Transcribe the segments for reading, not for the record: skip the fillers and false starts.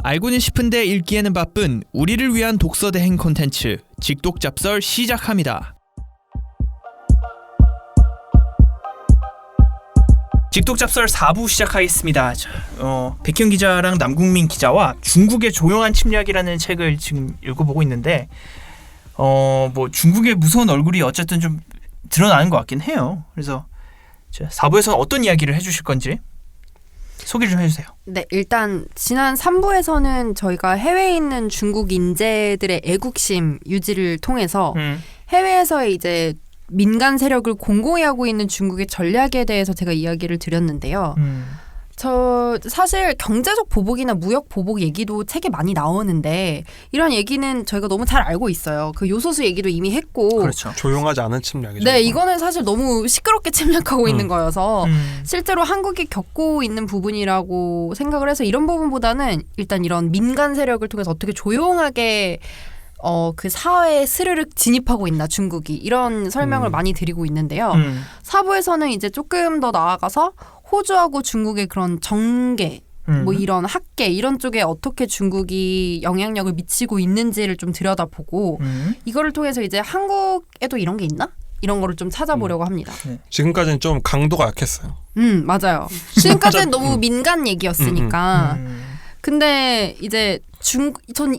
알고는 싶은데 읽기에는 바쁜 우리를 위한 독서 대행 콘텐츠 직독잡설 시작합니다. 직독잡설 4부 시작하겠습니다. 백현 기자랑 남궁민 기자와 중국의 조용한 침략이라는 책을 지금 읽어보고 있는데 뭐 중국의 무서운 얼굴이 어쨌든 좀 드러나는 것 같긴 해요. 그래서 4부에서는 어떤 이야기를 해주실 건지 소개 좀 해주세요. 네, 일단 지난 3부에서는 저희가 해외에 있는 중국 인재들의 애국심 유지를 통해서 해외에서의 이제 민간 세력을 공고히 하고 있는 중국의 전략에 대해서 제가 이야기를 드렸는데요. 저 사실 경제적 보복이나 무역 보복 얘기도 책에 많이 나오는데 이런 얘기는 저희가 너무 잘 알고 있어요. 그 요소수 얘기도 이미 했고. 그렇죠. 조용하지 않은 침략이죠. 네, 이거는 사실 너무 시끄럽게 침략하고 있는 거여서 실제로 한국이 겪고 있는 부분이라고 생각을 해서 이런 부분보다는 일단 이런 민간 세력을 통해서 어떻게 조용하게 그 사회에 스르륵 진입하고 있나 중국이 이런 설명을 많이 드리고 있는데요. 4부에서는 이제 조금 더 나아가서 호주하고 중국의 그런 정계, 뭐 이런 학계 이런 쪽에 어떻게 중국이 영향력을 미치고 있는지를 좀 들여다보고 이거를 통해서 이제 한국에도 이런 게 있나? 이런 거를 좀 찾아보려고 합니다. 지금까지는 좀 강도가 약했어요. 맞아요. 지금까지는 너무 민간 얘기였으니까. 근데 이제 전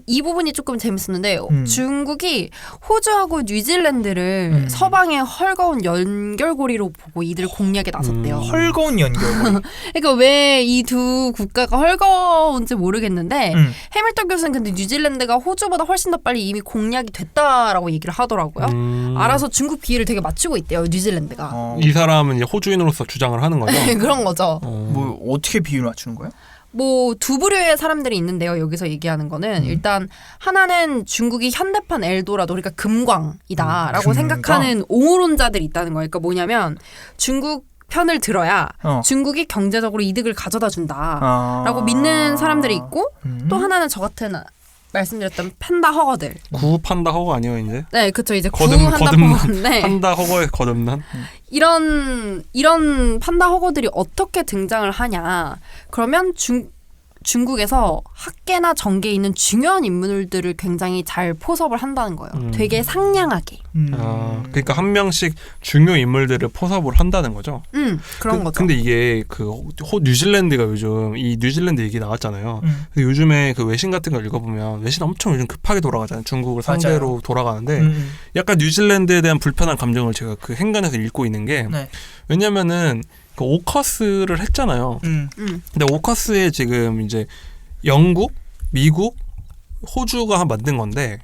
이 부분이 조금 재밌었는데 중국이 호주하고 뉴질랜드를 서방의 헐거운 연결고리로 보고 이들 공략에 나섰대요. 헐거운 연결고리. 그러니까 왜 이 두 국가가 헐거운지 모르겠는데 해밀턴 교수는 근데 뉴질랜드가 호주보다 훨씬 더 빨리 이미 공략이 됐다라고 얘기를 하더라고요. 알아서 중국 비위를 되게 맞추고 있대요. 뉴질랜드가. 이 사람은 이제 호주인으로서 주장을 하는 거죠. 그런 거죠. 뭐 어떻게 비율을 맞추는 거예요? 뭐 두 부류의 사람들이 있는데요. 여기서 얘기하는 거는 일단 하나는 중국이 현대판 엘도라도 그러니까 금광이다라고 생각하는 옹호론자들이 있다는 거예요. 그러니까 뭐냐면 중국 편을 들어야 중국이 경제적으로 이득을 가져다 준다라고 믿는 사람들이 있고 또 하나는 저 같은 말씀드렸던 판다 허거들. 구 판다 허거 아니에요 이제? 네, 그렇죠. 이제 구 허거인데 판다 허거에 거듭난 이런 판다 허거들이 어떻게 등장을 하냐? 그러면 중국에서 학계나 정계에 있는 중요한 인물들을 굉장히 잘 포섭을 한다는 거예요. 되게 상냥하게. 그러니까 한 명씩 중요 인물들을 포섭을 한다는 거죠. 그런 거죠. 근데 이게 뉴질랜드가 요즘 이 뉴질랜드 얘기 나왔잖아요. 요즘에 그 외신 같은 걸 읽어보면 외신 엄청 요즘 급하게 돌아가잖아요. 중국을 상대로 맞아요. 돌아가는데 약간 뉴질랜드에 대한 불편한 감정을 제가 그 행간에서 읽고 있는 게 왜냐면은 그 오커스를 했잖아요. 근데 오커스에 지금 이제 영국, 미국, 호주가 만든 건데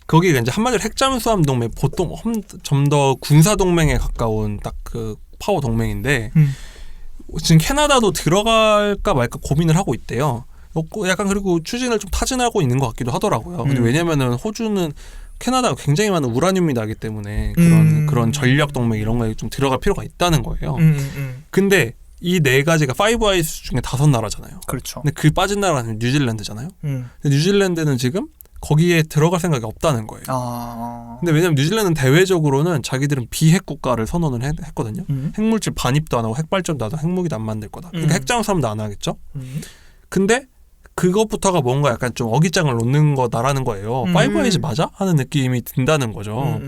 거기가 이제 한마디로 핵잠수함 동맹 보통 좀 더 군사 동맹에 가까운 딱 그 파워 동맹인데 지금 캐나다도 들어갈까 말까 고민을 하고 있대요. 약간 그리고 추진을 좀 타진하고 있는 것 같기도 하더라고요. 근데 왜냐면은 호주는 캐나다가 굉장히 많은 우라늄이 나기 때문에 그런 전력 동맹 이런 거에 좀 들어갈 필요가 있다는 거예요. 근데 이 네 가지가 파이브 아이스 중에 5나라잖아요. 그렇죠. 근데 그 빠진 나라는 뉴질랜드잖아요. 근데 뉴질랜드는 지금 거기에 들어갈 생각이 없다는 거예요. 근데 왜냐면 뉴질랜드는 대외적으로는 자기들은 비핵 국가를 선언을 했거든요. 핵물질 반입도 안 하고 핵발전도 안 하고 핵무기도 안 만들 거다. 그러니까 핵잠수함도 안 하겠죠. 근데 그것부터가 뭔가 약간 좀 어깃장을 놓는 거다라는 거예요. 파이브 아이즈 맞아? 하는 느낌이 든다는 거죠.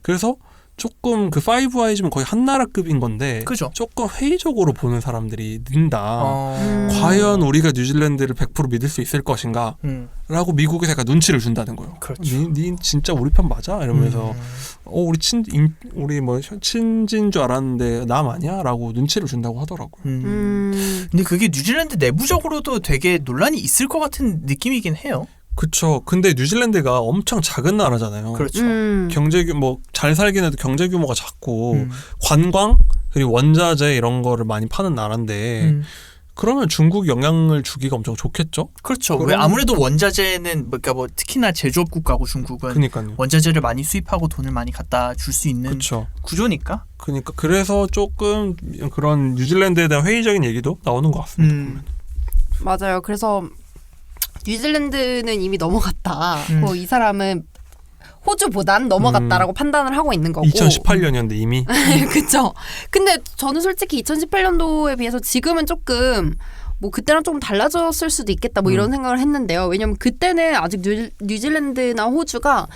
그래서 조금 그 파이브 아이즈면 거의 한 나라급인 건데 그죠? 조금 회의적으로 보는 사람들이 는다. 과연 우리가 뉴질랜드를 100% 믿을 수 있을 것인가? 라고 미국에서 약간 눈치를 준다는 거예요. 그렇죠. 니 진짜 우리 편 맞아? 이러면서 우리 뭐 친지인 줄 알았는데 남 아니야? 라고 눈치를 준다고 하더라고요. 근데 그게 뉴질랜드 내부적으로도 되게 논란이 있을 것 같은 느낌이긴 해요. 그쵸. 근데 뉴질랜드가 엄청 작은 나라잖아요. 그렇죠. 경제 규모 잘 살긴 해도 경제 규모가 작고 관광 그리고 원자재 이런 거를 많이 파는 나라인데 그러면 중국 영향을 주기가 엄청 좋겠죠? 그렇죠. 왜 아무래도 원자재는 그러니까 뭐 특히나 제조업 국가고 중국은 그러니까요. 원자재를 많이 수입하고 돈을 많이 갖다 줄 수 있는 그쵸. 구조니까. 그러니까 그래서 조금 그런 뉴질랜드에 대한 회의적인 얘기도 나오는 것 같습니다. 맞아요. 그래서 뉴질랜드는 이미 넘어갔다. 이 사람은 호주보단 넘어갔다라고 판단을 하고 있는 거고. 2018년이었는데 이미. 그렇죠. 근데 저는 솔직히 2018년도에 비해서 지금은 조금 뭐 그때랑 좀 달라졌을 수도 있겠다 뭐 이런 생각을 했는데요. 왜냐면 그때는 아직 뉴질랜드나 호주가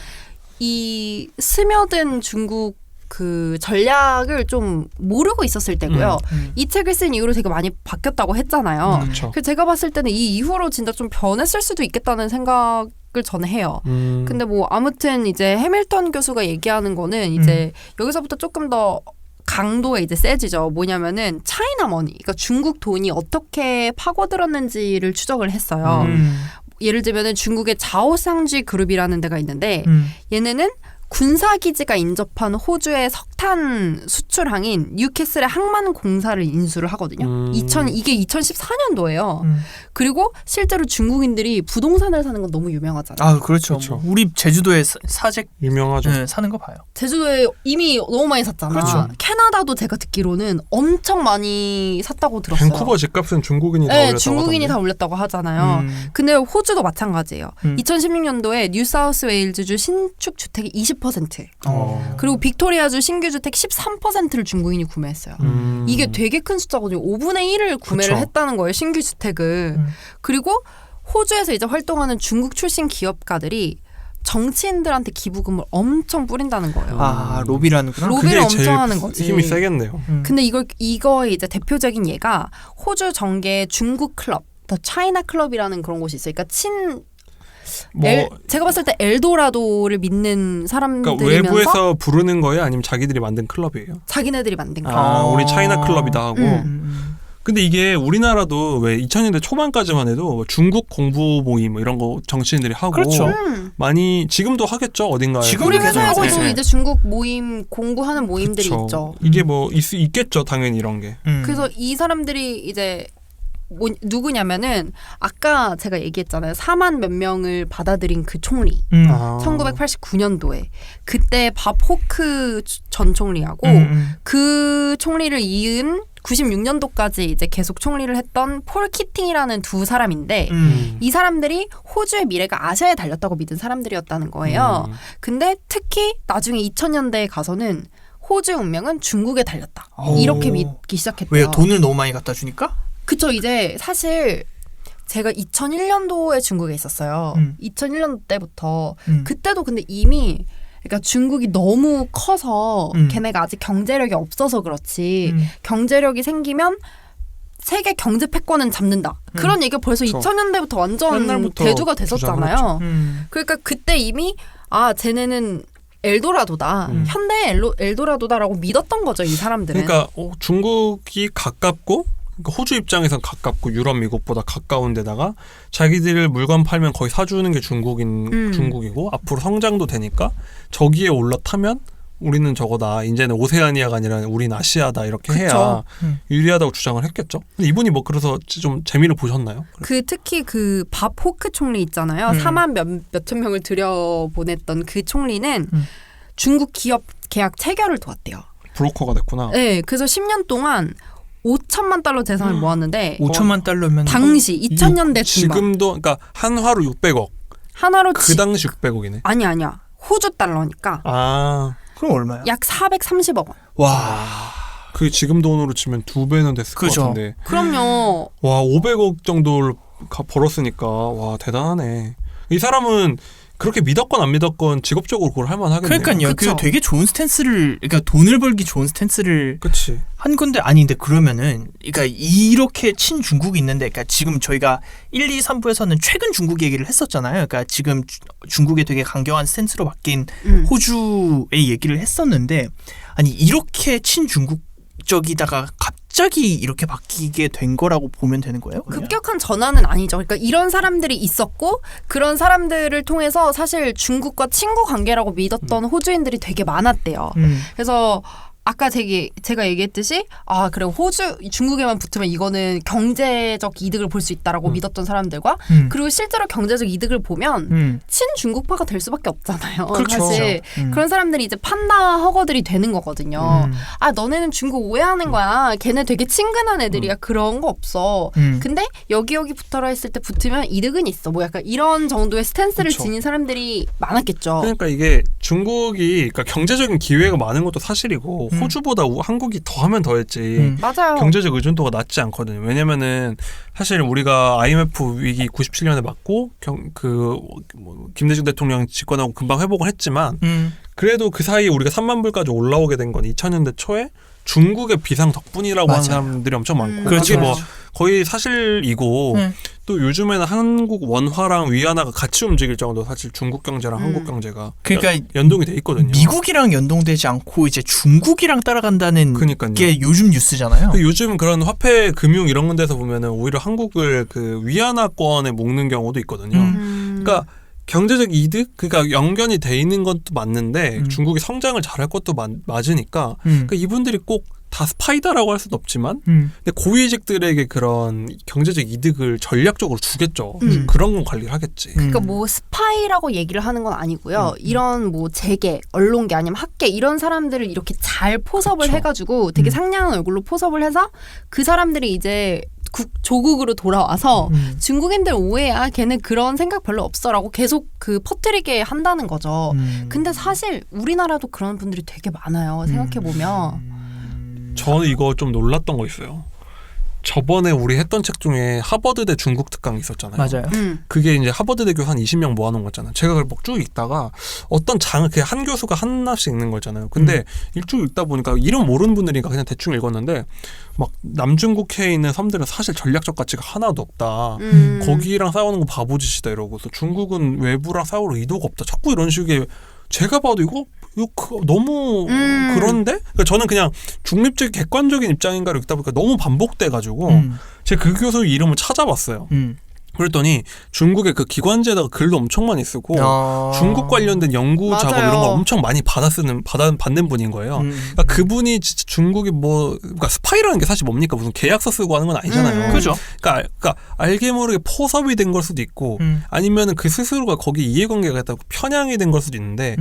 이 스며든 중국 그 전략을 좀 모르고 있었을 때고요. 이 책을 쓴 이후로 되게 많이 바뀌었다고 했잖아요. 그래서 제가 봤을 때는 이 이후로 진짜 좀 변했을 수도 있겠다는 생각을 저는 해요. 근데 뭐 아무튼 이제 해밀턴 교수가 얘기하는 거는 이제 여기서부터 조금 더 강도가 이제 세지죠. 뭐냐면은 차이나 머니, 그러니까 중국 돈이 어떻게 파고들었는지를 추적을 했어요. 예를 들면은 중국의 자오상지 그룹이라는 데가 있는데 얘네는 군사기지가 인접한 호주의 석탄 수출항인 뉴캐슬의 항만공사를 인수를 하거든요. 이게 2014년도예요. 그리고 실제로 중국인들이 부동산을 사는 건 너무 유명하잖아요. 아, 그렇죠. 우리 제주도에 사재 유명하죠. 네, 사는 거 봐요. 제주도에 이미 너무 많이 샀잖아. 그렇죠. 캐나다도 제가 듣기로는 엄청 많이 샀다고 들었어요. 밴쿠버 집값은 중국인이 다 네, 올렸다고 중국인이 하던데. 다 올렸다고 하잖아요. 근데 호주도 마찬가지예요. 2016년도에 뉴사우스웨일즈주 신축 주택이 20%. 그리고 빅토리아주 신규 주택 13%를 중국인이 구매했어요. 이게 되게 큰 숫자거든요. 5분의 1을 구매를 그쵸. 했다는 거예요. 신규 주택을. 그리고 호주에서 이제 활동하는 중국 출신 기업가들이 정치인들한테 기부금을 엄청 뿌린다는 거예요. 아, 로비라는구나. 로비를 엄청 하는 거지. 힘이 세겠네요. 근데 이거의 이제 대표적인 예가 호주 정계 중국 클럽, 더 차이나 클럽이라는 그런 곳이 있어요. 그러니까 제가 봤을 때 엘도라도를 믿는 사람들이면서 그러니까 외부에서 부르는 거예요? 아니면 자기들이 만든 클럽이에요? 자기네들이 만든 거. 우리 차이나 클럽이다 하고. 근데 이게 우리나라도 왜 2000년대 초반까지만 해도 중국 공부 모임 이런 거 정치인들이 하고 그렇죠. 많이 지금도 하겠죠 어딘가에. 지금 우리 계속 회사에서도 하죠. 이제 중국 모임 공부하는 모임들이 그쵸. 있죠. 이게 뭐 있겠죠 당연히 이런 게. 그래서 이 사람들이 이제 누구냐면은 아까 제가 얘기했잖아요. 4만 몇 명을 받아들인 그 총리. 1989년도에 그때 밥 호크 전 총리하고 그 총리를 이은 96년도까지 이제 계속 총리를 했던 폴 키팅이라는 두 사람인데 이 사람들이 호주의 미래가 아시아에 달렸다고 믿은 사람들이었다는 거예요. 근데 특히 나중에 2000년대에 가서는 호주의 운명은 중국에 달렸다. 이렇게 믿기 시작했대요. 왜요? 돈을 너무 많이 갖다 주니까? 그쵸. 이제 사실 제가 2001년도에 중국에 있었어요. 2001년도 때부터. 그때도 근데 이미 그러니까 중국이 너무 커서 걔네가 아직 경제력이 없어서 그렇지 경제력이 생기면 세계 경제 패권은 잡는다. 그런 얘기가 벌써 2000년대부터 완전 대두가 됐었잖아요. 그러니까 그때 이미 쟤네는 엘도라도다. 현대의 엘도라도다라고 믿었던 거죠. 이 사람들은. 그러니까 중국이 가깝고 호주 입장에선 가깝고 유럽, 미국보다 가까운 데다가 자기들 물건 팔면 거의 사주는 게 중국이고 앞으로 성장도 되니까 저기에 올라타면 우리는 저거다. 이제는 오세아니아가 아니라 우린 아시아다. 이렇게 그쵸. 해야 유리하다고 주장을 했겠죠. 근데 이분이 뭐 그래서 좀 재미를 보셨나요? 특히 그 밥 호크 총리 있잖아요. 4만 몇천 명을 들여보냈던 그 총리는 중국 기업 계약 체결을 도왔대요. 브로커가 됐구나. 네. 그래서 10년 동안 5천만 달러 재산을 모았는데 5천만 달러면 당시 2000년대 중반 지금도 그러니까 한화로 600억. 한화로 그 당시 600억이네. 아니야. 호주 달러니까. 그럼 얼마야? 약 430억 원. 와. 그게 지금 돈으로 치면 2배는 됐을 그죠. 것 같은데. 그럼요. 와 500억 정도를 벌었으니까 와 대단하네. 이 사람은 그렇게 믿었건 안 믿었건 직업적으로 그걸 할 만하겠네요. 그러니까요. 그 되게 좋은 스탠스를 그러니까 돈을 벌기 좋은 스탠스를 그치. 한 건데 근데 그러면은 그러니까 이렇게 친중국이 있는데 그러니까 지금 저희가 1, 2, 3부에서는 최근 중국 얘기를 했었잖아요. 그러니까 지금 중국의 되게 강경한 스탠스로 바뀐 호주의 얘기를 했었는데 아니 이렇게 친중국적이다가 갑자기 이렇게 바뀌게 된 거라고 보면 되는 거예요? 그러면? 급격한 전환은 아니죠. 그러니까 이런 사람들이 있었고 그런 사람들을 통해서 사실 중국과 친구 관계라고 믿었던 호주인들이 되게 많았대요. 그래서 아까 제가 얘기했듯이 그래 중국에만 붙으면 이거는 경제적 이득을 볼 수 있다라고 믿었던 사람들과 그리고 실제로 경제적 이득을 보면 친중국파가 될 수밖에 없잖아요. 그렇죠. 사실 그런 사람들이 이제 판다 허거들이 되는 거거든요. 너네는 중국 오해하는 거야. 걔네 되게 친근한 애들이야. 그런 거 없어. 근데 여기 붙어라 했을 때 붙으면 이득은 있어. 뭐 약간 이런 정도의 스탠스를 그렇죠. 지닌 사람들이 많았겠죠. 그러니까 이게 중국이 그러니까 경제적인 기회가 많은 것도 사실이고 호주보다 한국이 더하면 더했지 맞아요. 경제적 의존도가 낮지 않거든요. 왜냐면은 사실 우리가 IMF 위기 97년에 맞고 김대중 대통령 집권하고 금방 회복을 했지만 그래도 그 사이에 우리가 3만 불까지 올라오게 된 건 2000년대 초에 중국의 비상 덕분이라고 하는 사람들이 엄청 많고 그게 뭐 거의 사실이고 또 요즘에는 한국 원화랑 위안화가 같이 움직일 정도로 사실 중국 경제랑 한국 경제가 그러니까 연동이 돼 있거든요. 미국이랑 연동되지 않고 이제 중국이랑 따라간다는 그러니까요. 게 요즘 뉴스잖아요. 요즘 그런 화폐 금융 이런 데서 보면은 오히려 한국을 그 위안화권에 묶는 경우도 있거든요. 그러니까 경제적 이득, 그러니까 연결이 돼 있는 것도 맞는데 중국이 성장을 잘할 것도 맞으니까 그러니까 이분들이 꼭 다 스파이다라고 할 수는 없지만 근데 고위직들에게 그런 경제적 이득을 전략적으로 주겠죠. 그런 건 관리를 하겠지. 그러니까 뭐 스파이라고 얘기를 하는 건 아니고요. 이런 뭐 재계, 언론계 아니면 학계 이런 사람들을 이렇게 잘 포섭을 해가지고 되게 상냥한 얼굴로 포섭을 해서 그 사람들이 이제 조국으로 돌아와서 중국인들 오해야 걔는 그런 생각 별로 없어라고 계속 그 퍼뜨리게 한다는 거죠. 근데 사실 우리나라도 그런 분들이 되게 많아요. 생각해보면. 저는 이거 좀 놀랐던 거 있어요. 저번에 우리 했던 책 중에 하버드대 중국 특강 있었잖아요. 맞아요. 그게 이제 하버드대 교수 한 20명 모아놓은 거잖아요. 제가 그걸 쭉 읽다가 어떤 그냥 한 교수가 하나씩 읽는 거잖아요. 근데 쭉 읽다 보니까 이름 모르는 분들이니까 그냥 대충 읽었는데 막 남중국해에 있는 섬들은 사실 전략적 가치가 하나도 없다. 거기랑 싸우는 거 바보짓이다 이러고서 중국은 외부랑 싸울 의도가 없다. 자꾸 이런 식의 제가 봐도 이거 너무 그런데? 그러니까 저는 그냥 중립적 객관적인 입장인가를 읽다 보니까 너무 반복돼가지고 제가 그 교수 이름을 찾아봤어요. 그랬더니 중국의 그 기관지에다가 글도 엄청 많이 쓰고 중국 관련된 연구 맞아요. 작업 이런 걸 엄청 많이 받는 분인 거예요. 그러니까 그분이 진짜 중국이 그러니까 스파이라는 게 사실 뭡니까? 무슨 계약서 쓰고 하는 건 아니잖아요. 그죠. 그러니까 알게 모르게 포섭이 된 걸 수도 있고 아니면은 그 스스로가 거기 이해관계가 있다고 편향이 된 걸 수도 있는데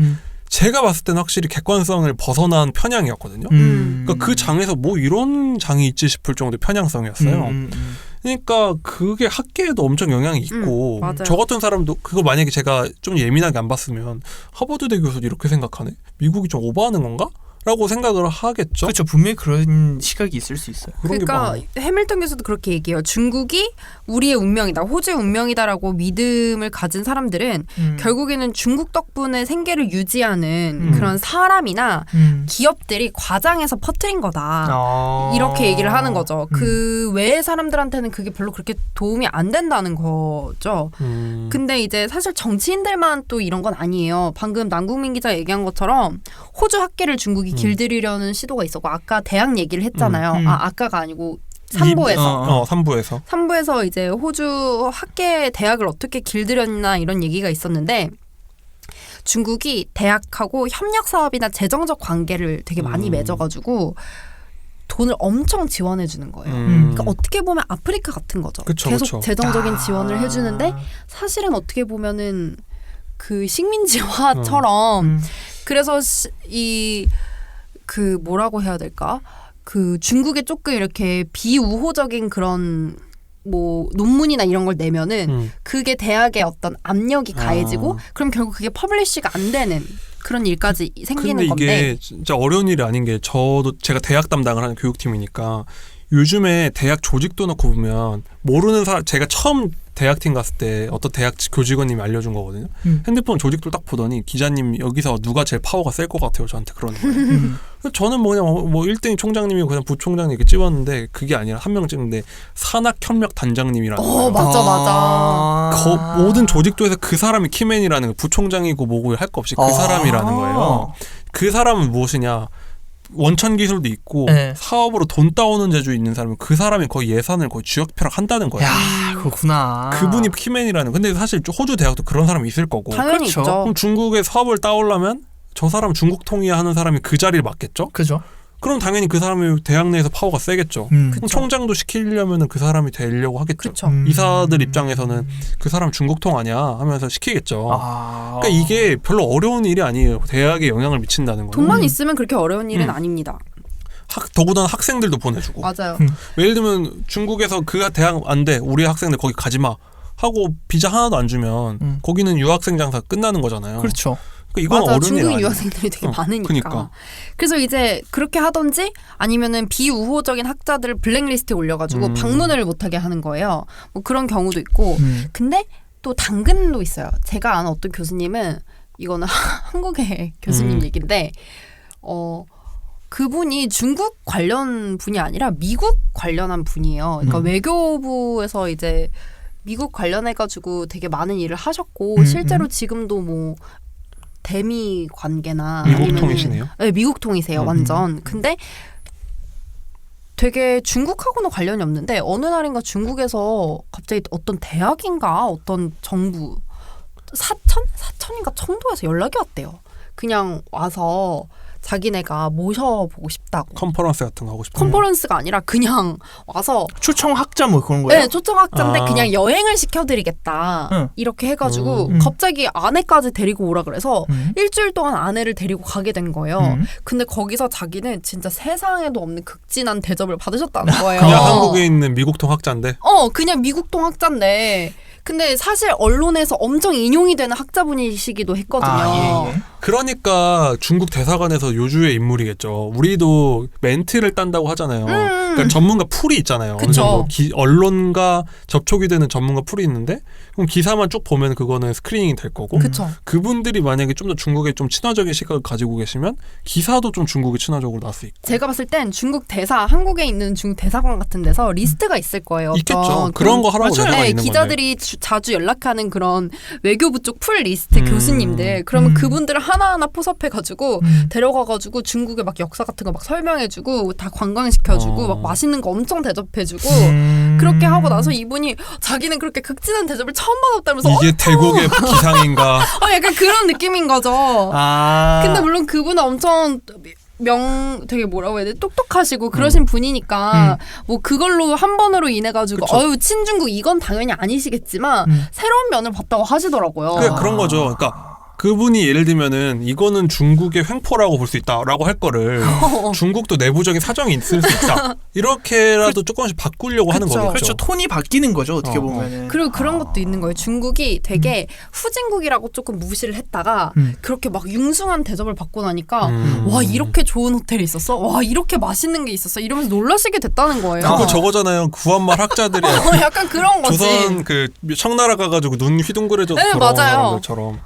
제가 봤을 때는 확실히 객관성을 벗어난 편향이었거든요. 그러니까 그 장에서 뭐 이런 장이 있지 싶을 정도의 편향성이었어요. 그러니까 그게 학계에도 엄청 영향이 있고 저 같은 사람도 그거 만약에 제가 좀 예민하게 안 봤으면 하버드대 교수도 이렇게 생각하네? 미국이 좀 오버하는 건가? 라고 생각을 하겠죠. 그렇죠. 분명히 그런 시각이 있을 수 있어요. 그러니까 해밀턴 교수도 그렇게 얘기해요. 중국이 우리의 운명이다, 호주의 운명이다라고 믿음을 가진 사람들은 결국에는 중국 덕분에 생계를 유지하는 그런 사람이나 기업들이 과장해서 퍼뜨린 거다. 이렇게 얘기를 하는 거죠. 그 외의 사람들한테는 그게 별로 그렇게 도움이 안 된다는 거죠. 근데 이제 사실 정치인들만 또 이런 건 아니에요. 방금 남궁민 기자 얘기한 것처럼 호주 학계를 중국이 길들이려는 시도가 있었고 아까 대학 얘기를 했잖아요. 아까가 아니고 3부에서 3부에서 이제 호주 학계 대학을 어떻게 길들였나 이런 얘기가 있었는데 중국이 대학하고 협력 사업이나 재정적 관계를 되게 많이 맺어가지고 돈을 엄청 지원해 주는 거예요. 그러니까 어떻게 보면 아프리카 같은 거죠. 계속 재정적인 지원을 해주는데 사실은 어떻게 보면은 그 식민지화처럼 그래서 그 뭐라고 해야 될까? 그 중국에 조금 이렇게 비우호적인 그런 뭐 논문이나 이런 걸 내면은 그게 대학에 어떤 압력이 가해지고 그럼 결국 그게 퍼블리시가 안 되는 그런 일까지 생기는 건데. 근데 이게 진짜 어려운 일이 아닌 게 제가 대학 담당을 하는 교육팀이니까 요즘에 대학 조직도 넣고 보면 모르는 사람 제가 처음 대학팀 갔을 때 어떤 대학 교직원님이 알려준 거거든요. 핸드폰 조직도 딱 보더니 기자님 여기서 누가 제일 파워가 셀 것 같아요. 저한테 그러는 거예요. 저는 뭐 그냥 뭐 1등이 총장님이고 그냥 부총장님 이렇게 찍었는데 그게 아니라 한 명 찍는데 산학협력 단장님이라는 거예요. 맞아. 모든 조직도에서 그 사람이 키맨이라는 거예요. 부총장이고 뭐고 할 거 없이 그 사람이라는 거예요. 그 사람은 무엇이냐. 원천 기술도 있고 사업으로 돈 따오는 재주 있는 사람은 그 사람이 거의 예산을 거의 주역펴락한다는 거예요. 야, 그렇구나. 그분이 키맨이라는. 근데 사실 호주 대학도 그런 사람이 있을 거고. 당연히 그렇죠. 있죠. 그럼 중국의 사업을 따오려면 저 사람 중국 통일하는 사람이 그 자리를 맡겠죠. 그죠. 그럼 당연히 그 사람이 대학 내에서 파워가 세겠죠. 그럼 총장도 시키려면 그 사람이 되려고 하겠죠. 이사들 입장에서는 그 사람 중국통 아니야 하면서 시키겠죠. 그러니까 이게 별로 어려운 일이 아니에요. 대학에 영향을 미친다는 거예요. 돈만 있으면 그렇게 어려운 일은 아닙니다. 더구나 학생들도 보내주고. 맞아요. 예를 들면 중국에서 그 대학 안 돼. 우리 학생들 거기 가지 마. 하고 비자 하나도 안 주면 거기는 유학생 장사 끝나는 거잖아요. 그렇죠. 이건 맞아, 어른이 중국 아니야. 유학생들이 되게 많으니까. 그러니까. 그래서 이제 그렇게 하던지 아니면은 비우호적인 학자들을 블랙리스트에 올려가지고 방문을 못하게 하는 거예요. 뭐 그런 경우도 있고. 근데 또 당근도 있어요. 제가 아는 어떤 교수님은 이거는 한국의 교수님 얘기인데 그분이 중국 관련 분이 아니라 미국 관련한 분이에요. 그러니까 외교부에서 이제 미국 관련해가지고 되게 많은 일을 하셨고 실제로 지금도 뭐 대미 관계나 미국 통이시네요. 네, 미국 통이세요. 완전. 근데 되게 중국하고는 관련이 없는데 어느 날인가 중국에서 갑자기 어떤 대학인가 어떤 정부 사천인가 청도에서 연락이 왔대요. 그냥 와서 자기네가 모셔보고 싶다고. 컨퍼런스 같은 거 하고 싶다. 컨퍼런스가 아니라 그냥 와서 초청 학자 뭐 그런 거예요? 네, 초청 학자인데 그냥 여행을 시켜드리겠다. 이렇게 해가지고 갑자기 아내까지 데리고 오라 그래서 일주일 동안 아내를 데리고 가게 된 거예요. 근데 거기서 자기는 진짜 세상에도 없는 극진한 대접을 받으셨다는 거예요. 그냥 한국에 있는 미국통 학자인데? 그냥 미국통 학자인데 근데 사실 언론에서 엄청 인용이 되는 학자분이시기도 했거든요. 예. 그러니까 중국 대사관에서 요주의 인물이겠죠. 우리도 멘트를 딴다고 하잖아요. 그러니까 전문가 풀이 있잖아요. 어느 정도 언론과 접촉이 되는 전문가 풀이 있는데 그럼 기사만 쭉 보면 그거는 스크리닝이 될 거고 그쵸. 그분들이 만약에 좀 더 중국에 좀 친화적인 시각을 가지고 계시면 기사도 좀 중국에 친화적으로 나올 수 있고. 제가 봤을 땐 중국 대사, 한국에 있는 중국 대사관 같은 데서 리스트가 있을 거예요. 있겠죠. 그런 거 하라고 내가 네, 있는 기자들이 자주 연락하는 그런 외교부 쪽 풀 리스트 교수님들 그러면 그분들을 하나하나 포섭해가지고 데려가가지고 중국의 막 역사 같은 거 막 설명해주고 다 관광시켜주고 막 맛있는 거 엄청 대접해주고 그렇게 하고 나서 이분이 자기는 그렇게 극진한 대접을 처음 받았다면서 이게 대국의 기상인가. 약간 그런 느낌인 거죠. 근데 물론 그분은 엄청 되게 뭐라고 해야 돼? 똑똑하시고 그러신 분이니까 뭐 그걸로 한 번으로 인해 가지고 친중국 이건 당연히 아니시겠지만 새로운 면을 봤다고 하시더라고요. 그런 거죠. 그러니까 그분이 예를 들면은 이거는 중국의 횡포라고 볼 수 있다라고 할 거를 중국도 내부적인 사정이 있을 수 있다. 이렇게라도 조금씩 바꾸려고 하는 거겠죠. 그렇죠. 톤이 바뀌는 거죠. 어떻게 보면은. 그리고 그런 것도 있는 거예요. 중국이 되게 후진국이라고 조금 무시를 했다가 그렇게 막 융숭한 대접을 받고 나니까 와 이렇게 좋은 호텔이 있었어? 와 이렇게 맛있는 게 있었어? 이러면서 놀라시게 됐다는 거예요. 그거 저거잖아요. 구한말 학자들이 약간 그런 거지. 조선 그 청나라 가가지고 눈 휘둥그레져서 네, 돌아오는 맞아요. 사람들처럼.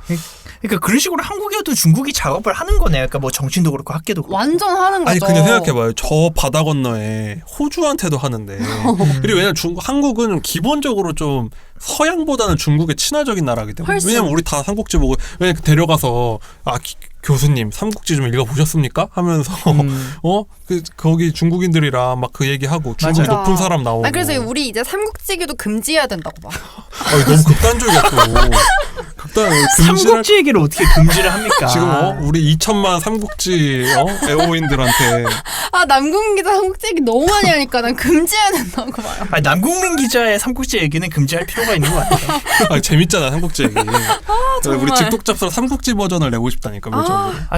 그러니까 그런 식으로 한국에도 중국이 작업을 하는 거네요. 그러니까 뭐 정치도 그렇고 학계도 그렇고. 완전 하는 거죠. 아니 근데 생각해봐요. 저 바다 건너에 호주한테도 하는데 그리고 왜냐면 한국은 기본적으로 좀 서양보다는 중국에 친화적인 나라이기 때문에 훨씬. 왜냐면 우리 다 삼국지 보고 왜냐면 데려가서 교수님 삼국지 좀 읽어보셨습니까? 하면서 거기 중국인들이랑 막 그 얘기하고 중국이 맞아. 높은 사람 나오고 그래서 우리 이제 삼국지기도 금지해야 된다고 봐. 너무 극단적이야 또. 삼국지 얘기를 어떻게 금지를 합니까? 지금 우리 2천만 삼국지 애호인들한테 남궁민 기자 삼국지 얘기 너무 많이 하니까 난 금지해야 된다고 봐요. 남궁민 기자의 삼국지 얘기는 금지할 필요가 있는 것 같아요. 재밌잖아 삼국지 얘기. 정말. 우리 직독잡설 삼국지 버전을 내고 싶다니까.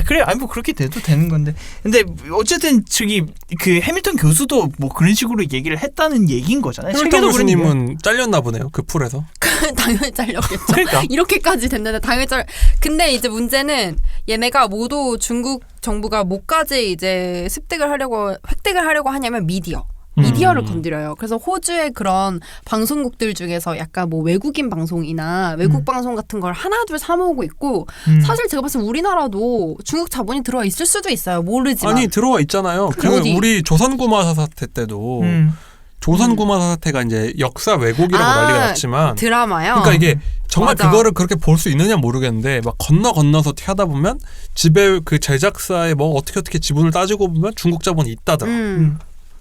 그래, 뭐 그렇게 돼도 되는 건데. 근데 어쨌든 저기 그 해밀턴 교수도 뭐 그런 식으로 얘기를 했다는 얘기인 거잖아요. 해밀턴 교수님은 잘렸나 보네요. 그 풀에서. 당연히 잘렸겠죠. 그러니까. 이렇게까지 됐는데 당연히 근데 이제 문제는 얘네가 모두 중국 정부가 뭐까지 이제 획득을 하려고 하냐면 미디어를 건드려요. 그래서 호주의 그런 방송국들 중에서 약간 뭐 외국인 방송이나 외국 방송 같은 걸 하나둘 사모으고 있고 사실 제가 봤을 때 우리나라도 중국 자본이 들어와 있을 수도 있어요. 모르지만. 아니 들어와 있잖아요. 우리 조선구마사 사태 때도 조선구마사 사태가 이제 역사 왜곡이라고 난리가 났지만 드라마요. 그러니까 이게 정말 맞아. 그거를 그렇게 볼 수 있느냐 모르겠는데 막 건너서 하다 보면 집에 그 제작사에 뭐 어떻게 지분을 따지고 보면 중국 자본이 있다더라.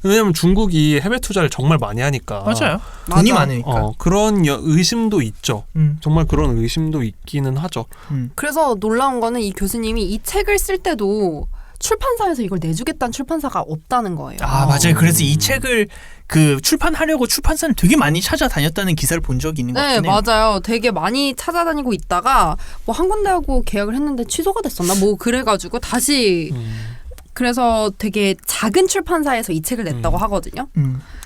왜냐면 중국이 해외 투자를 정말 많이 하니까. 맞아요. 돈이 많으니까. 그런 의심도 있죠. 정말 그런 의심도 있기는 하죠. 그래서 놀라운 거는 이 교수님이 이 책을 쓸 때도 출판사에서 이걸 내주겠다는 출판사가 없다는 거예요. 맞아요. 그래서 이 책을 출판하려고 출판사를 되게 많이 찾아다녔다는 기사를 본 적이 있는 것 같아요. 네, 맞아요. 되게 많이 찾아다니고 있다가 뭐 한 군데하고 계약을 했는데 취소가 됐었나? 뭐 그래가지고 다시 그래서 되게 작은 출판사에서 이 책을 냈다고 하거든요.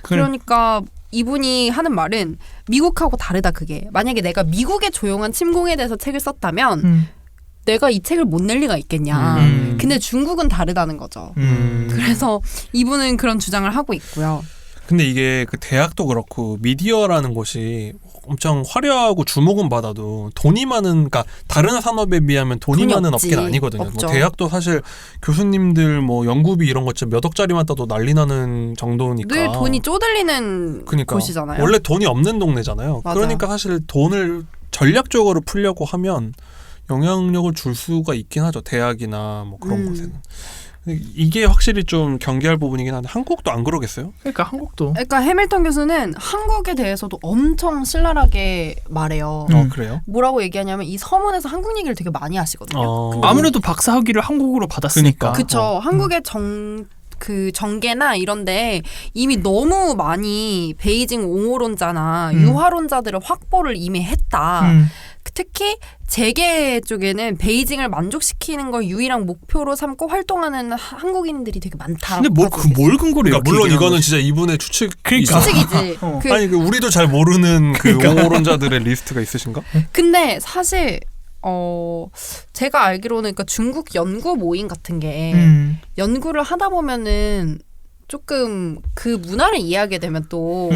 그러니까 이분이 하는 말은 미국하고 다르다 그게. 만약에 내가 미국의 조용한 침공에 대해서 책을 썼다면 내가 이 책을 못 낼 리가 있겠냐. 근데 중국은 다르다는 거죠. 그래서 이분은 그런 주장을 하고 있고요. 근데 이게 그 대학도 그렇고 미디어라는 곳이 엄청 화려하고 주목은 받아도 돈이 많은, 그러니까 다른 산업에 비하면 돈이 많은 없지. 업계는 아니거든요. 없죠. 뭐 대학도 사실 교수님들 뭐 연구비 이런 것 몇 억짜리만 따도 난리 나는 정도니까 늘 돈이 쪼들리는 그러니까 곳이잖아요. 원래 돈이 없는 동네잖아요. 맞아요. 그러니까 사실 돈을 전략적으로 풀려고 하면 영향력을 줄 수가 있긴 하죠. 대학이나 뭐 그런 곳에는. 이게 확실히 좀 경계할 부분이긴 한데 한국도 안 그러겠어요? 그러니까 한국도. 그러니까 해밀턴 교수는 한국에 대해서도 엄청 신랄하게 말해요. 그래요? 뭐라고 얘기하냐면 이 서문에서 한국 얘기를 되게 많이 하시거든요. 근데 아무래도 박사 학위를 한국으로 받았으니까. 그쵸. 한국의 그 정계나 이런데 이미 너무 많이 베이징 옹호론자나 유화론자들의 확보를 이미 했다. 특히 재계 쪽에는 베이징을 만족시키는 걸 유일한 목표로 삼고 활동하는 한국인들이 되게 많다고. 근데 뭘 근거로 그러니까 이렇게 물론 얘기하는 이거는 거지? 진짜 이분의 추측이죠. 그러니까. 추측이지. 아니 우리도 잘 모르는 그 옹호론자들의 리스트가 있으신가? 근데 사실 제가 알기로는 그러니까 중국 연구 모임 같은 게 연구를 하다 보면은 조금 그 문화를 이해하게 되면 또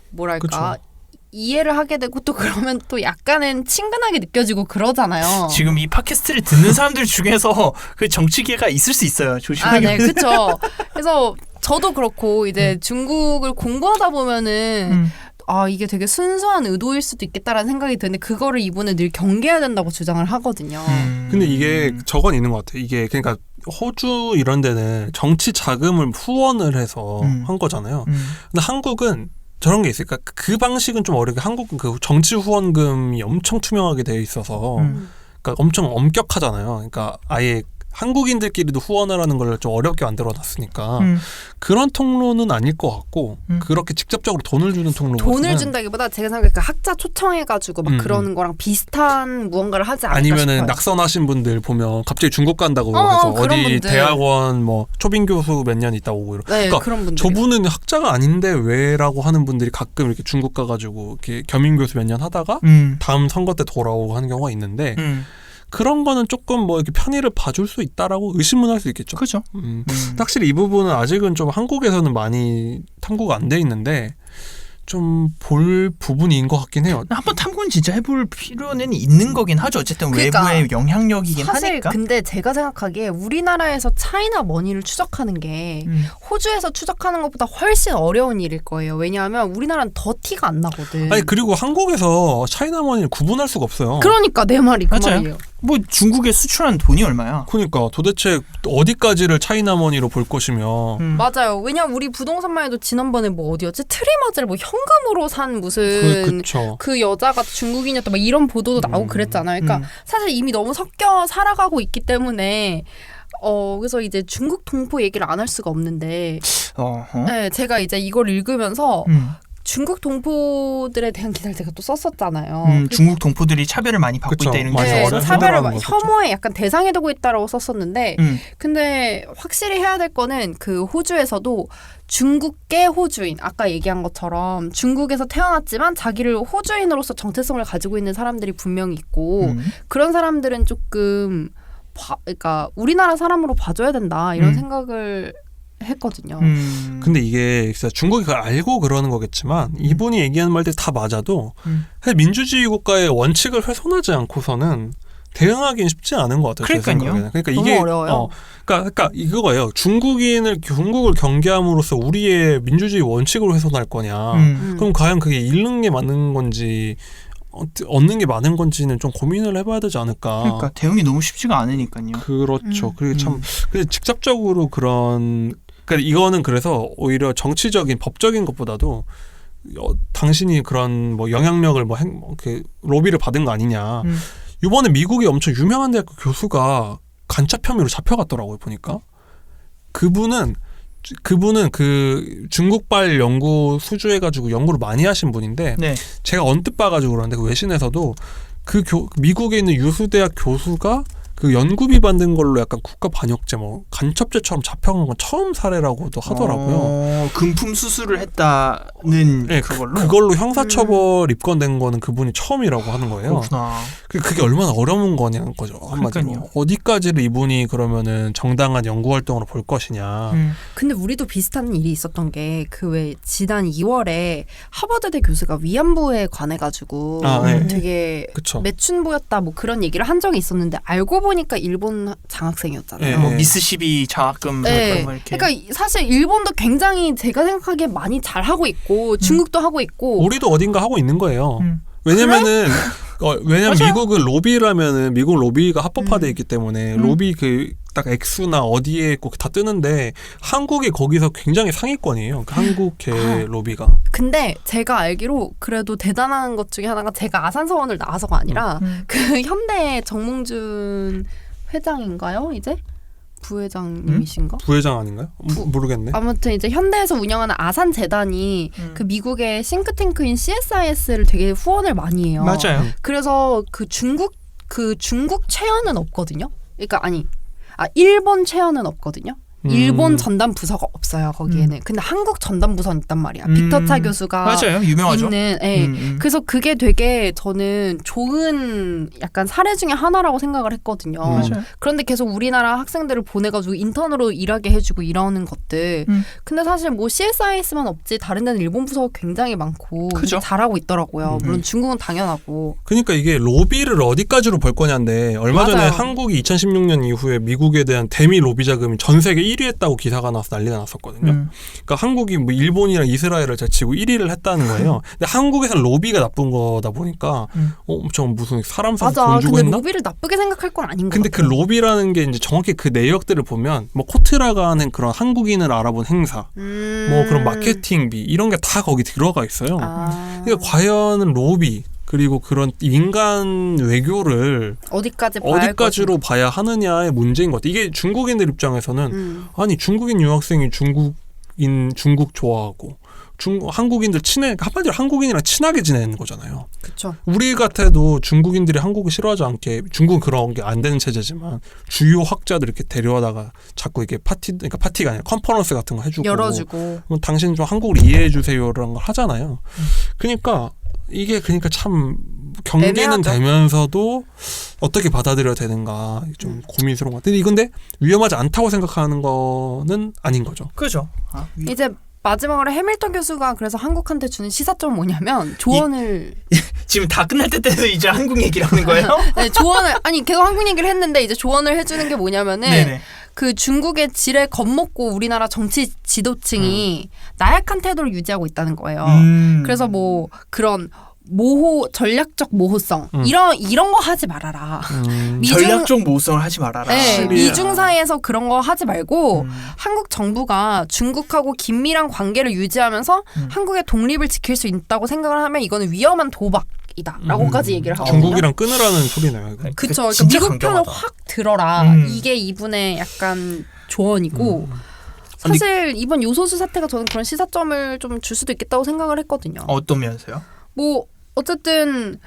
뭐랄까 그쵸. 이해를 하게 되고 또 그러면 또 약간은 친근하게 느껴지고 그러잖아요. 지금 이 팟캐스트를 듣는 사람들 중에서 그 정치계가 있을 수 있어요. 조심하게. 네, 그렇죠. 그래서 저도 그렇고 이제 중국을 공부하다 보면은 이게 되게 순수한 의도일 수도 있겠다라는 생각이 드는데 그거를 이분은 늘 경계해야 된다고 주장을 하거든요. 근데 이게 저건 있는 것 같아요. 이게 그러니까 호주 이런 데는 정치 자금을 후원을 해서 한 거잖아요. 근데 한국은 저런 게 있어요. 그러니까 그 방식은 좀 어렵게 한국은 그 정치 후원금이 엄청 투명하게 되어 있어서 그러니까 엄청 엄격하잖아요. 그러니까 아예 한국인들끼리도 후원을 하는 걸 좀 어렵게 만들어놨으니까 그런 통로는 아닐 것 같고 그렇게 직접적으로 돈을 주는 통로는 돈을 준다기보다 제가 생각해 그 학자 초청해가지고 막 그러는 거랑 비슷한 무언가를 하지 않을까 아니면은 싶어요. 낙선하신 분들 보면 갑자기 중국 간다고 해서 그런 어디 분들. 대학원 뭐 초빙 교수 몇 년 있다 오고 이러. 네, 그러니까 그런 분들. 저분은 학자가 아닌데 왜라고 하는 분들이 가끔 이렇게 중국 가가지고 이렇게 겸임 교수 몇 년 하다가 다음 선거 때 돌아오고 하는 경우가 있는데. 그런 거는 조금 뭐 이렇게 편의를 봐줄 수 있다라고 의심은 할 수 있겠죠. 그렇죠. 확실히 이 부분은 아직은 좀 한국에서는 많이 탐구가 안 돼 있는데 좀 볼 부분인 것 같긴 해요. 한번 탐구는 진짜 해볼 필요는 있는 거긴 하죠. 어쨌든 그러니까 외부의 영향력이긴 사실 하니까. 근데 제가 생각하기에 우리나라에서 차이나 머니를 추적하는 게 호주에서 추적하는 것보다 훨씬 어려운 일일 거예요. 왜냐하면 우리나라는 더 티가 안 나거든. 아니 그리고 한국에서 차이나머니를 구분할 수가 없어요. 그러니까 내 말이 그 맞아요. 말이에요. 뭐 중국에 수출하는 돈이 얼마야? 그러니까 도대체 어디까지를 차이나머니로 볼 것이며 맞아요. 왜냐면 우리 부동산만 해도 지난번에 뭐 어디였지? 트리머즈를 뭐 현금으로 산 무슨 그 여자가 중국인이었다 막 이런 보도도 나오고 그랬잖아요. 그러니까 사실 이미 너무 섞여 살아가고 있기 때문에 그래서 이제 중국 동포 얘기를 안 할 수가 없는데 네, 제가 이제 이걸 읽으면서 중국 동포들에 대한 기사를 제가 또 썼었잖아요. 중국 동포들이 차별을 많이 받고 있다 이런 네, 게 차별을 혐오에 약간 대상이 되고 있다라고 썼었는데 근데 확실히 해야 될 거는 그 호주에서도 중국계 호주인 아까 얘기한 것처럼 중국에서 태어났지만 자기를 호주인으로서 정체성을 가지고 있는 사람들이 분명히 있고 그런 사람들은 조금 그러니까 우리나라 사람으로 봐줘야 된다 이런 생각을 했거든요. 근데 이게 진짜 중국이 그걸 알고 그러는 거겠지만 이분이 얘기하는 말들 다 맞아도 사실 민주주의 국가의 원칙을 훼손하지 않고서는 대응하기는 쉽지 않은 것 같아요. 그러니까요. 그러니까 너무 이게 어려워요. 그러니까 이거예요. 중국을 경계함으로써 우리의 민주주의 원칙을 훼손할 거냐? 그럼 과연 그게 잃는 게 맞는 건지 얻는 게 많은 건지는 좀 고민을 해봐야 되지 않을까. 그러니까 대응이 너무 쉽지가 않으니까요. 그렇죠. 그리고 참 직접적으로 그러니까 이거는 그래서 오히려 정치적인 법적인 것보다도 당신이 그런 뭐 영향력을 로비를 받은 거 아니냐. 이번에 미국의 엄청 유명한 대학교 교수가 간첩 혐의로 잡혀갔더라고요. 보니까 그분은 그 중국발 연구 수주해가지고 연구를 많이 하신 분인데 제가 언뜻 봐가지고 그러는데 그 외신에서도 미국에 있는 유수대학 교수가 그 연구비 받는 걸로 약간 국가 반역죄 뭐 간첩죄처럼 잡혀간 건 처음 사례라고도 하더라고요. 금품 수수를 했다는 네, 그걸로 형사처벌 입건된 거는 그분이 처음이라고 하는 거예요. 그렇구나. 그게 얼마나 어려운 거냐는 거죠. 한마디로. 어디까지를 이분이 그러면은 정당한 연구 활동으로 볼 것이냐. 근데 우리도 비슷한 일이 있었던 게 그 왜 지난 2월에 하버드대 교수가 위안부에 관해가지고 되게 그쵸. 매춘부였다 뭐 그런 얘기를 한 적이 있었는데 알고 보니까 일본 장학생이었잖아요. 뭐 미스시비 장학금 네. 뭐 이렇게. 그러니까 사실 일본도 굉장히 제가 생각하기에 많이 잘 하고 있고 중국도 하고 있고 우리도 어딘가 하고 있는 거예요. 왜냐면은 왜냐면 맞아요. 미국은 로비라면은 미국 로비가 합법화돼 있기 때문에 로비 그 딱 액수나 어디에 있고 다 뜨는데 한국이 거기서 굉장히 상위권이에요. 그 한국계 로비가. 근데 제가 알기로 그래도 대단한 것 중에 하나가 제가 아산서원을 나와서가 아니라 그 현대 정몽준 회장인가요? 이제? 부회장님이신가? 부회장 아닌가요? 모르겠네. 아무튼 이제 현대에서 운영하는 아산 재단이 그 미국의 싱크탱크인 CSIS를 되게 후원을 많이 해요. 맞아요. 그래서 그 중국 체어는 없거든요. 그러니까 일본 체어는 없거든요. 일본 전담 부서가 없어요 거기에는. 근데 한국 전담 부서는 있단 말이야. 빅터 차 교수가 맞아요, 유명하죠. 있는. 그래서 그게 되게 저는 좋은 약간 사례 중에 하나라고 생각을 했거든요. 맞아요. 그런데 계속 우리나라 학생들을 보내가지고 인턴으로 일하게 해주고 이러는 것들. 근데 사실 뭐 CSIS만 없지 다른 데는 일본 부서가 굉장히 많고 그죠? 잘하고 있더라고요. 물론 중국은 당연하고. 그러니까 이게 로비를 어디까지로 볼 거냐인데 얼마 전에 맞아요. 한국이 2016년 이후에 미국에 대한 대미 로비 자금이 전 세계 1위 했다고 기사가 나서 난리가 났었거든요. 그러니까 한국이 뭐 일본이랑 이스라엘을 제치고 1위를 했다는 거예요. 근데 한국에서는 로비가 나쁜 거다 보니까 저 무슨 사람 사서 돈 주고 근데 했나? 로비를 나쁘게 생각할 건 아닌 것 근데 그 같아요. 로비라는 게 이제 정확히 그 내역들을 보면 뭐 코트라가 하는 그런 한국인을 알아본 행사, 뭐 그런 마케팅비 이런 게 다 거기 들어가 있어요. 그러니까 과연 로비 그리고 그런 인간 외교를 어디까지로 봐야 하느냐의 문제인 것 같아요. 이게 중국인들 입장에서는 아니 중국인 유학생이 중국 좋아하고 한국인들 한마디로 한국인이랑 친하게 지내는 거잖아요. 그렇죠. 우리 같아도 중국인들이 한국을 싫어하지 않게 중국은 그런 게 안 되는 체제지만 주요 학자들 이렇게 데려다가 자꾸 이렇게 그러니까 파티가 아니라 컨퍼런스 같은 거 해주고 열어주고 당신 좀 한국을 이해해 주세요라는 걸 하잖아요. 그러니까 참 경계는 애매하죠. 되면서도 어떻게 받아들여야 되는가 좀 고민스러운 것 같아요. 근데 위험하지 않다고 생각하는 거는 아닌 거죠. 그죠. 이제 마지막으로 해밀턴 교수가 그래서 한국한테 주는 시사점은 뭐냐면 조언을 지금 다 끝날 때도 이제 한국 얘기를 하는 거예요? 네, 조언을 계속 한국 얘기를 했는데 이제 조언을 해주는 게 뭐냐면은 네네. 그 중국의 지레 겁먹고 우리나라 정치 지도층이 나약한 태도를 유지하고 있다는 거예요. 그래서 뭐 그런 전략적 모호성 이런 거 하지 말아라. 전략적 모호성을 하지 말아라. 네, 미중사에서 그런 거 하지 말고 한국 정부가 중국하고 긴밀한 관계를 유지하면서 한국의 독립을 지킬 수 있다고 생각을 하면 이거는 위험한 도박이다라고까지 얘기를 하거든요. 중국이랑 끊으라는 소리네요. 그렇죠. 진짜 미국 편을 강경하다. 확 들어라. 이게 이분의 약간 조언이고 사실 이번 요소수 사태가 저는 그런 시사점을 좀 줄 수도 있겠다고 생각을 했거든요. 어떤 면에서요? 뭐 어쨌든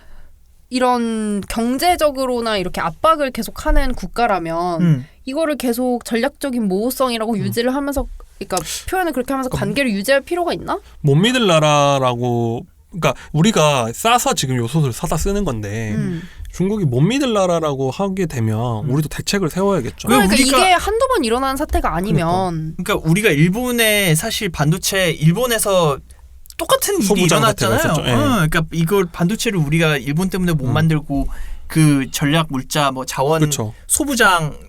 이런 경제적으로나 이렇게 압박을 계속하는 국가라면 이거를 계속 전략적인 모호성이라고 유지를 하면서 그러니까 표현을 그렇게 하면서 관계를 유지할 필요가 있나? 못 믿을 나라라고 그러니까 우리가 싸서 지금 요소수를 사다 쓰는 건데 중국이 못 믿을 나라라고 하게 되면 우리도 대책을 세워야겠죠. 그러니까 이게 한두 번 일어난 사태가 아니면 그러니까 우리가 일본에 사실 반도체 일본에서 똑같은 일이 일어났잖아요. 네. 그러니까 이걸 반도체를 우리가 일본 때문에 못 만들고 그 전략 물자 뭐 자원 그쵸. 소부장을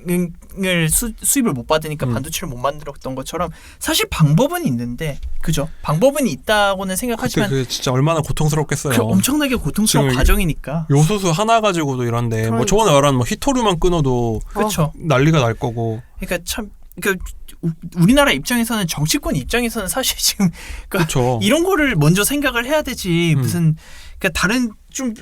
수입을 못 받으니까 반도체를 못 만들었던 것처럼 사실 방법은 있는데 그죠? 방법은 있다고는 생각하지만 그게 진짜 얼마나 고통스럽겠어요. 엄청나게 고통스러운 과정이니까. 요소수 하나 가지고도 이런데 뭐 저번에 말한 뭐 히토류만 끊어도 그렇죠. 난리가 날 거고. 그러니까 우리나라 입장에서는 정치권 입장에서는 사실 지금 그렇죠. 이런 거를 먼저 생각을 해야 되지 무슨 그러니까 다른 좀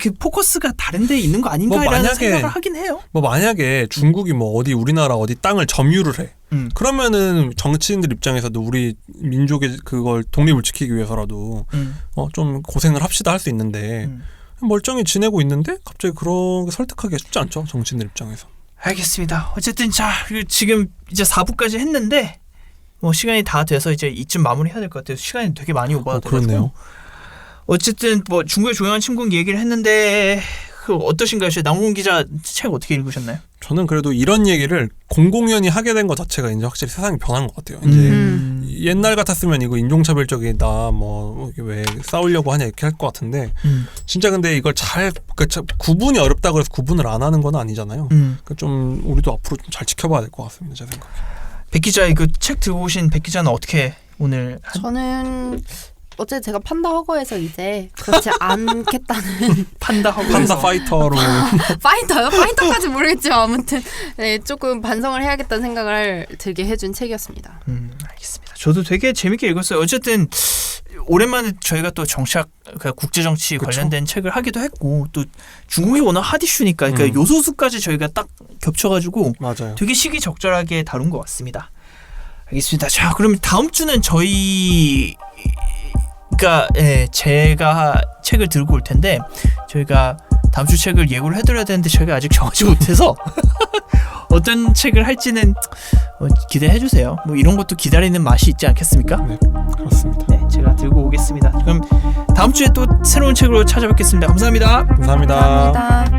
그 포커스가 다른 데에 있는 거 아닌가라는 생각을 하긴 해요. 뭐 만약에 중국이 뭐 우리나라 어디 땅을 점유를 해. 그러면은 정치인들 입장에서도 우리 민족의 그걸 독립을 지키기 위해서라도 좀 고생을 합시다 할 수 있는데 멀쩡히 지내고 있는데 갑자기 그런 게 설득하기가 쉽지 않죠. 정치인들 입장에서. 알겠습니다. 어쨌든 자 지금 이제 4부까지 했는데 뭐 시간이 다 돼서 이제 이쯤 마무리해야 될 것 같아요. 시간이 되게 많이 오버가 돼가지고. 어쨌든 뭐 중국의 조용한 침공 얘기를 했는데 어떠신가요? 남궁 기자 책 어떻게 읽으셨나요? 저는 그래도 이런 얘기를 공공연히 하게 된 것 자체가 이제 확실히 세상이 변한 것 같아요. 이제 옛날 같았으면 이거 인종차별적이다, 뭐 왜 싸우려고 하냐 이렇게 할 것 같은데 진짜 근데 이걸 잘 구분이 어렵다 그래서 구분을 안 하는 건 아니잖아요. 그러니까 좀 우리도 앞으로 좀 잘 지켜봐야 될 것 같습니다. 제 생각에. 백 기자 이거 책 들고 오신 백 기자는 어떻게 오늘? 저는 어제 제가 판다 허거에서 이제 그렇지 않겠다는 판다 파이터로 파이터요? 파이터까지 모르겠지만 아무튼 네, 조금 반성을 해야겠다는 생각을 들게 해준 책이었습니다. 알겠습니다. 저도 되게 재밌게 읽었어요. 어쨌든 오랜만에 저희가 또 정치학, 그러니까 국제 정치 관련된 책을 하기도 했고 또 중국이 워낙 핫 이슈니까 그러니까 요소수까지 저희가 딱 겹쳐가지고 맞아요. 되게 시기적절하게 다룬 것 같습니다. 알겠습니다. 자, 그럼 다음 주는 저희 그러니까 제가 책을 들고 올 텐데 저희가 다음 주 책을 예고를 해드려야 되는데 저희가 아직 정하지 못해서 어떤 책을 할지는 기대해 주세요. 뭐 이런 것도 기다리는 맛이 있지 않겠습니까? 네, 그렇습니다. 네, 제가 들고 오겠습니다. 그럼 다음 주에 또 새로운 책으로 찾아뵙겠습니다. 감사합니다. 감사합니다. 감사합니다.